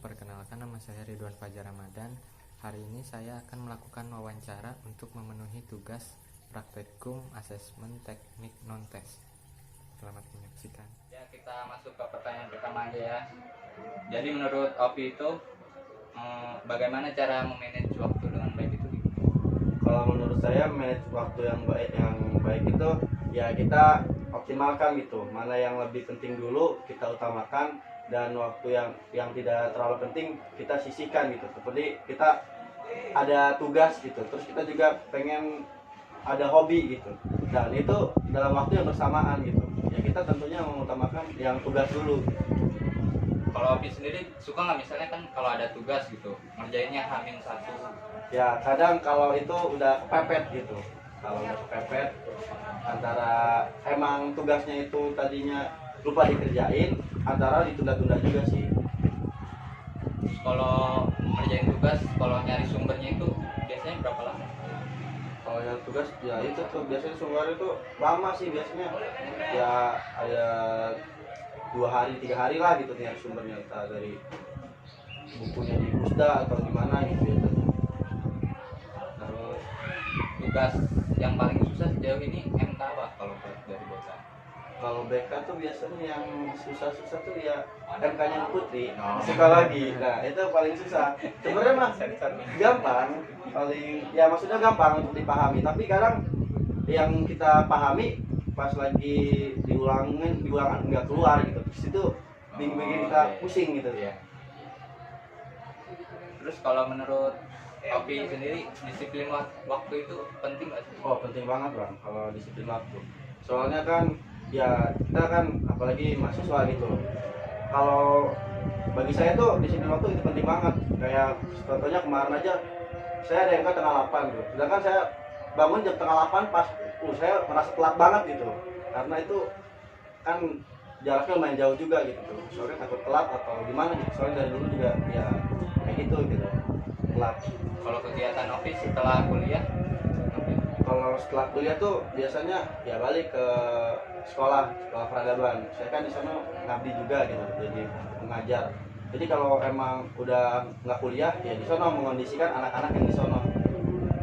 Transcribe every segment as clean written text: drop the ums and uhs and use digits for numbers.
perkenalkan nama saya Ridwan Fajar Ramadan. Hari ini saya akan melakukan wawancara untuk memenuhi tugas praktikum asesmen teknik non-tes. Selamat menyaksikan. Ya, kita masuk ke pertanyaan pertama aja ya. Jadi menurut Opi itu bagaimana cara memanage waktu dengan baik itu? Kalau menurut saya manage waktu yang baik itu ya kita optimalkan gitu. Mana yang lebih penting dulu kita utamakan, dan waktu yang tidak terlalu penting kita sisihkan gitu. Seperti kita ada tugas gitu, terus kita juga pengen ada hobi gitu, dan itu dalam waktu yang bersamaan gitu. Ya kita tentunya mengutamakan yang tugas dulu. Kalau Opi sendiri suka nggak misalnya kan kalau ada tugas gitu ngerjainnya H-1? Ya kadang kalau itu udah kepepet gitu, kalau udah kepepet antara emang tugasnya itu tadinya lupa dikerjain, antara ditunda-tunda juga sih. Terus kalau ngerjain tugas, kalau nyari sumbernya itu biasanya berapa lama? Kalau yang tugas ya itu tuh biasanya sumber itu lama sih biasanya, ya ada 2 hari 3 hari lah gitu nyari sumbernya, entah dari bukunya di Pusda atau gimana gitu ya. Terus tugas yang paling susah sejauh ini MK apa kalau dari BK? Kalau BK tuh biasanya yang susah-susah tuh ya MK-nya Putri, psikologi. Nah itu paling susah. Sebenarnya mah gampang, paling ya maksudnya gampang untuk dipahami. Tapi kadang yang kita pahami pas lagi diulangan nggak keluar gitu. Terus itu bikin kita pusing gitu. Iya. Terus kalau menurut Opi sendiri disiplin waktu itu penting nggak sih? Oh penting banget bang kalau disiplin waktu. Soalnya kan ya kita kan apalagi mahasiswa gitu. Kalau bagi saya tuh disiplin waktu itu penting banget. Kayak contohnya kemarin aja saya ada yang ke tengah 8 tuh. Sedangkan saya bangun jam tengah 8 pas saya merasa telat banget gitu. Karena itu kan jaraknya lumayan jauh juga gitu. Soalnya takut telat atau gimana gitu. Soalnya dari dulu juga ya kayak gitu. Telat. Kalau kegiatan Opi setelah kuliah? Kalau setelah kuliah tuh biasanya ya balik ke sekolah peradaban. Saya kan di sana ngabdi juga gitu, jadi mengajar. Jadi kalau emang udah nggak kuliah ya di sana mengondisikan anak-anak yang di sana.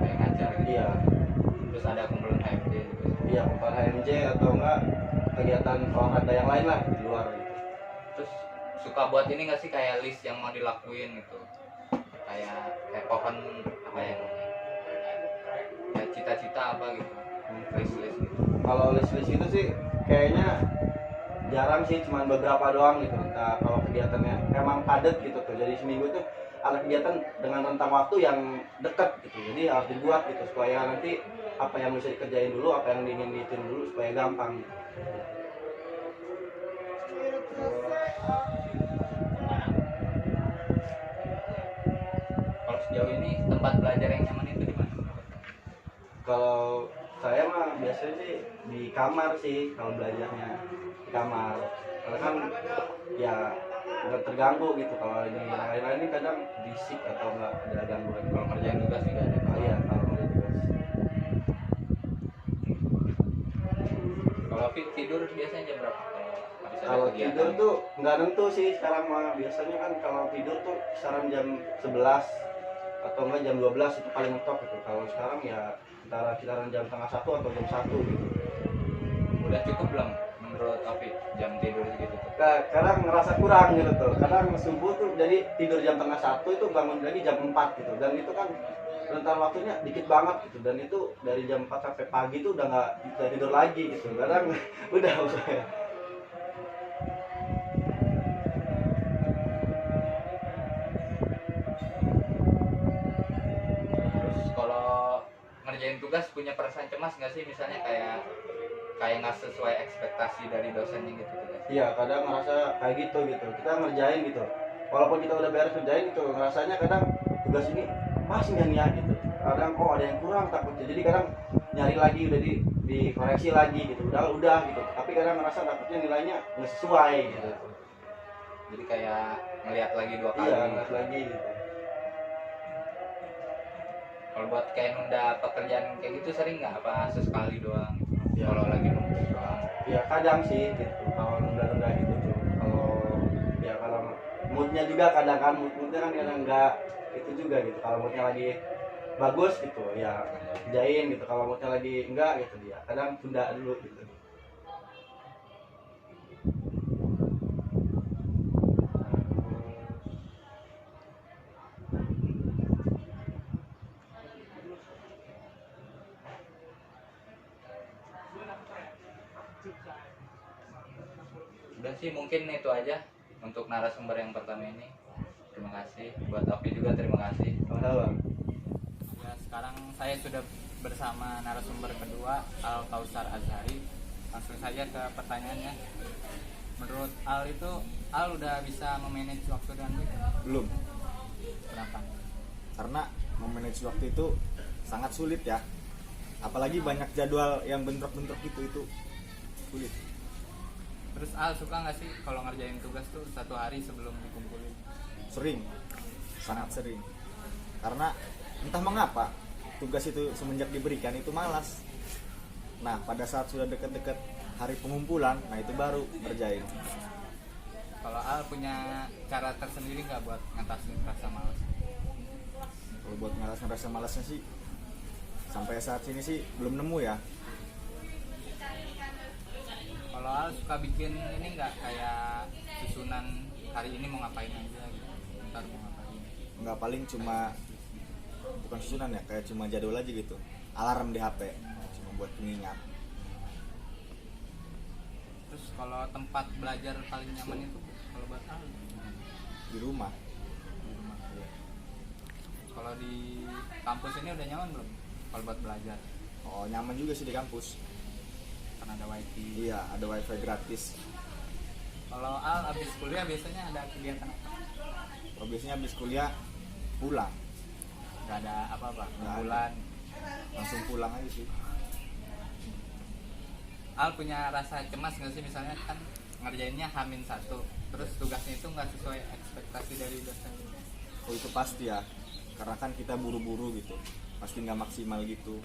Kayak ngajar gitu. Iya, Terus ada kumpulan HMJ gitu. iya kumpulan HMJ atau enggak kegiatan olahraga yang lain lah di luar gitu. Terus suka buat ini nggak sih kayak list yang mau dilakuin gitu? Kayak pohon apa ya? Ya cita-cita apa gitu? List gitu. Kalau list-list itu sih kayaknya jarang sih, cuman beberapa doang gitu. Entah kalau kegiatannya emang padat gitu tuh. Jadi seminggu itu ada kegiatan dengan rentang waktu yang dekat gitu. Jadi harus dibuat gitu supaya nanti apa yang bisa dikerjain dulu, apa yang ingin dihitung dulu supaya gampang. Kalau sejauh ini tempat belajar yang nyaman itu di mana? Kalau saya mah biasanya sih di kamar sih kalau belajarnya, di kamar. Karena kan ya nggak terganggu gitu. Kalau di lain-lain ini kadang berisik atau nggak ada gangguan. Kalau kerjaan tugas juga ada. Oh iya, kalau ada tugas. Kalau Opi tidur biasanya jam berapa? Habis ada Kalau kegiatan? tidur tuh nggak nentu sih sekarang mah. Biasanya kan kalau tidur tuh kisaran jam 11 atau enggak jam 12 itu paling mentok gitu. Kalau sekarang ya antara kisaran jam setengah 1 atau jam 1 gitu. Udah cukup belum menurut Opi jam tidur gitu tuh? Kadang ngerasa kurang gitu tuh. Kadang subuh tuh jadi tidur jam setengah 1 itu bangun lagi jam 4 gitu. Dan itu kan rentang waktunya dikit banget gitu. Dan itu dari jam 4 sampai pagi tuh udah nggak bisa tidur lagi gitu. Kadang udah Terus kalau ngerjain tugas punya perasaan cemas nggak sih misalnya kayak nggak sesuai ekspektasi dari dosennya gitu tugas? iya, kadang ngerasa kayak gitu. Kita ngerjain gitu. Walaupun kita udah beres ngerjain gitu, ngerasanya kadang tugas ini masih nggak niat gitu. Kadang ada yang kurang takutnya. Jadi kadang nyari lagi udah dikoreksi lagi gitu. Udah gitu. Tapi kadang ngerasa takutnya nilainya nggak sesuai gitu. Jadi kayak ngelihat lagi 2 kali. Iya, ngeliat lagi gitu. Kalau buat kayak nunda pekerjaan kayak gitu sering nggak apa sesekali doang? Ya. Kalau lagi nunggu doang. Ya kadang sih gitu. Kalau nunda-nunda gitu tuh. Kalau ya kalau moodnya juga kadang kan moodnya kan kadang nggak itu juga gitu. Kalau moodnya lagi bagus gitu ya kerjain gitu, kalau moodnya lagi enggak gitu dia kadang tunda dulu gitu. Udah sih mungkin itu aja untuk narasumber yang pertama ini. Terima kasih buat Opi juga, terima kasih. Sama-sama. Ya, sekarang saya sudah bersama narasumber kedua, Al Kausar Azhari. Langsung saja ke pertanyaannya. Menurut Al itu, Al udah bisa memanage waktu dengan baik? Belum, Kenapa? karena memanage waktu itu sangat sulit ya. Apalagi banyak jadwal yang bentrok-bentrok itu sulit. Terus Al suka nggak sih kalau ngerjain tugas tuh satu hari sebelum dikumpulin? Sering, sangat sering. Karena entah mengapa tugas itu semenjak diberikan itu malas. Nah, pada saat sudah dekat-dekat hari pengumpulan, nah itu baru ngerjain. Kalau Al punya cara tersendiri nggak buat ngatasin rasa malas? Kalau buat ngerasa malasnya sih sampai saat ini sih belum nemu ya. Kalau Al suka bikin ini nggak kayak susunan hari ini mau ngapain aja gitu, ntar mau ngapain? Nggak, paling cuma bukan susunan ya, kayak cuma jadwal aja gitu. Alarm di HP cuma buat pengingat. Terus kalau tempat belajar paling nyaman itu kalau buat Al Di rumah. di rumah. Kalau di kampus ini udah nyaman belum kalau buat belajar? Oh, nyaman juga sih di kampus. Karena ada wifi. Iya, ada wifi gratis. Kalau Al abis kuliah biasanya ada kegiatan apa? Kalau biasanya habis kuliah pulang, Gak ada apa-apa, Nggak bulan. langsung pulang aja sih. Al punya rasa cemas nggak sih, misalnya kan ngerjainnya H-1, terus tugasnya itu nggak sesuai ekspektasi dari dosen? Oh, itu pasti ya, karena kan kita buru-buru gitu, pasti nggak maksimal gitu.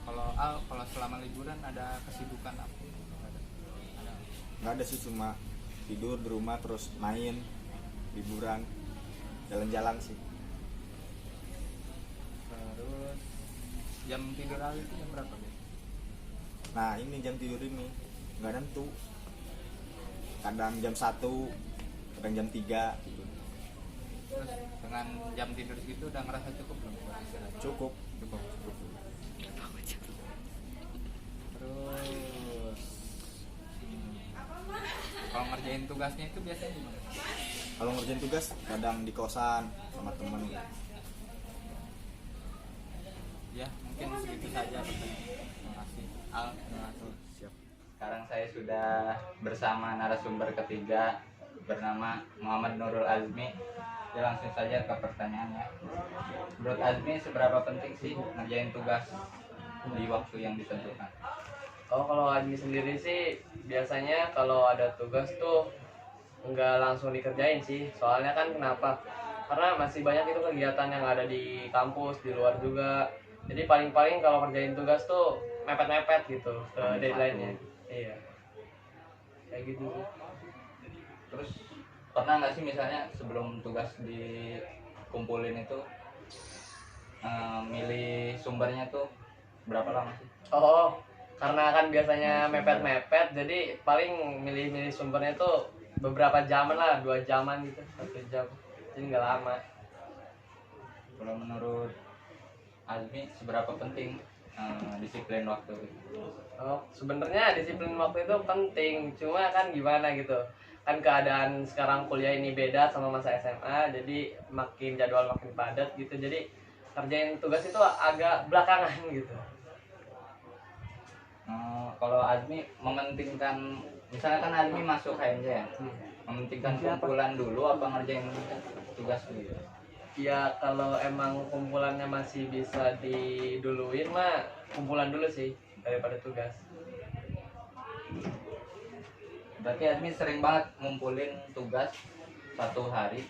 Kalau Al, kalau selama liburan ada kesibukan apa? Nggak ada. Ada. Nggak ada sih, cuma tidur di rumah terus main, liburan, jalan-jalan sih. Terus jam tidur Al itu jam berapa? Nah, ini jam tidur ini nggak nentu, kadang jam 1, kadang jam 3 gitu. Terus dengan jam tidur segitu udah ngerasa cukup belum buat istirahat? Cukup. Terus kalau ngerjain tugasnya itu biasanya gimana? Kalau ngerjain tugas kadang di kosan sama temen. Ya mungkin segitu saja pertanyaan. Terima kasih Al. Terima kasih. Siap. Sekarang saya sudah bersama narasumber ketiga bernama Muhammad Nurul Azmi. Ya, langsung saja ke pertanyaannya. Menurut Azmi, seberapa penting sih ngerjain tugas di waktu yang ditentukan? Oh, kalau Admi sendiri sih biasanya kalau ada tugas tuh nggak langsung dikerjain sih. Soalnya kan kenapa? Karena masih banyak itu kegiatan yang ada di kampus, di luar juga. Jadi paling-paling kalau kerjain tugas tuh mepet-mepet gitu ke deadline-nya. Iya. Kayak gitu sih. Terus pernah nggak sih misalnya sebelum tugas dikumpulin itu milih sumbernya tuh berapa lama sih? Oh, karena kan biasanya mepet-mepet, jadi paling milih-milih sumbernya tuh beberapa jaman lah, 2 jaman gitu, 1 jam. Jadi nggak lama. Kalau menurut Azmi, seberapa penting disiplin waktu? Oh, sebenarnya disiplin waktu itu penting, cuma kan gimana gitu. Kan keadaan sekarang kuliah ini beda sama masa SMA, jadi jadwal makin padat gitu. Jadi kerjain tugas itu agak belakangan gitu. Kalau Azmi mementingkan, misalnya kan Azmi masuk HMJ ya, mementingkan kumpulan dulu apa ngerjain tugas dulu? Ya kalau emang kumpulannya masih bisa diduluin mah kumpulan dulu sih daripada tugas. Berarti Azmi sering banget ngumpulin tugas satu hari,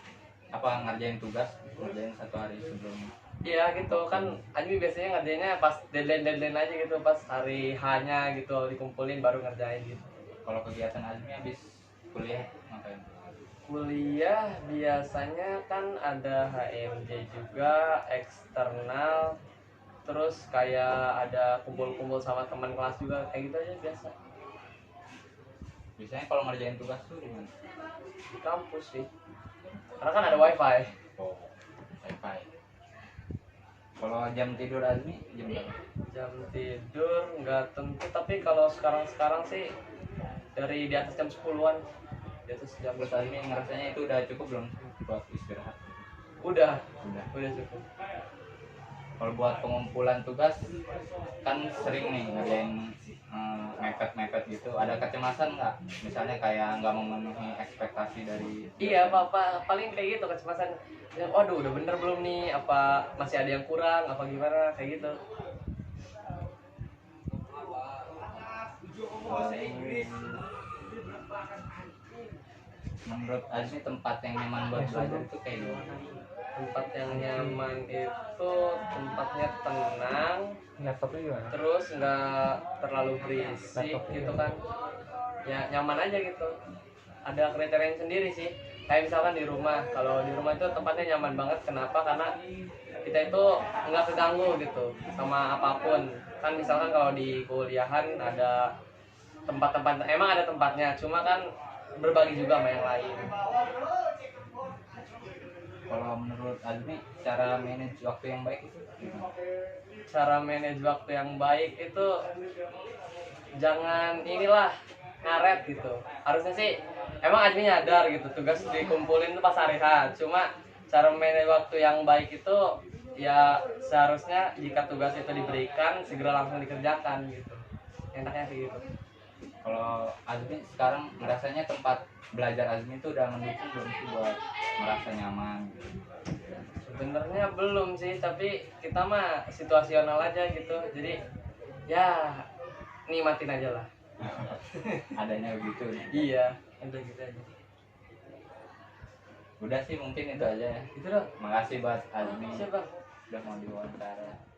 apa ngerjain tugas ngerjain satu hari sebelum? Iya gitu kan, Admi biasanya ngerjainnya pas deadline aja gitu, pas hari H-nya gitu dikumpulin baru ngerjain gitu. Kalau kegiatan Azmi habis kuliah ngapain? Kuliah biasanya kan ada HMJ juga, eksternal, terus kayak ada kumpul-kumpul sama teman kelas juga, kayak gitu aja biasa. Biasanya kalau ngerjain tugas tuh di mana? Di kampus sih, karena kan ada wifi. Oh, wifi. Kalau jam tidur Azmi jam berapa? Jam tidur nggak tentu, tapi kalau sekarang sih dari di atas jam 10-an, di atas jam Terus 10. Azmi ngerasanya itu udah cukup belum buat istirahat? Udah Udah. cukup. Kalau buat pengumpulan tugas kan sering nih ngerjain mepet-mepet gitu. Ada kecemasan nggak? Misalnya kayak nggak memenuhi ekspektasi dari. Iya, paling kayak gitu kecemasan. Ya, waduh, udah bener belum nih? Apa masih ada yang kurang? Apa gimana? Kayak gitu. Menurut Azmi tempat yang nyaman buat belajar itu kayak gimana? Tempat yang nyaman itu tempatnya tenang, Laptopnya gimana? terus nggak terlalu berisik gitu kan. Ya nyaman aja gitu. Ada kriteria sendiri sih. Kayak misalkan di rumah, kalau di rumah itu tempatnya nyaman banget. Kenapa? Karena kita itu nggak keganggu gitu sama apapun. Kan misalkan kalau di kuliahan ada tempat-tempat, emang ada tempatnya, cuma kan berbagi juga sama yang lain. Kalau menurut Azmi cara manage waktu yang baik itu gimana? Cara manage waktu yang baik itu jangan inilah ngaret gitu. Harusnya sih emang Azmi nyadar gitu tugas dikumpulin tuh pas hari H. Cuma cara manage waktu yang baik itu ya seharusnya jika tugas itu diberikan segera langsung dikerjakan gitu. Enaknya kayak gitu. Kalau Azmi sekarang merasanya tempat belajar Azmi itu udah mendukung belum sih buat merasa nyaman gitu? Sebenarnya belum sih, tapi kita mah situasional aja gitu. Jadi ya nikmatin aja lah. Adanya begitu. Iya, udah gitu aja. Udah sih mungkin itu aja ya. Gitu dong. Makasih buat Azmi Siapa? udah mau diwawancara.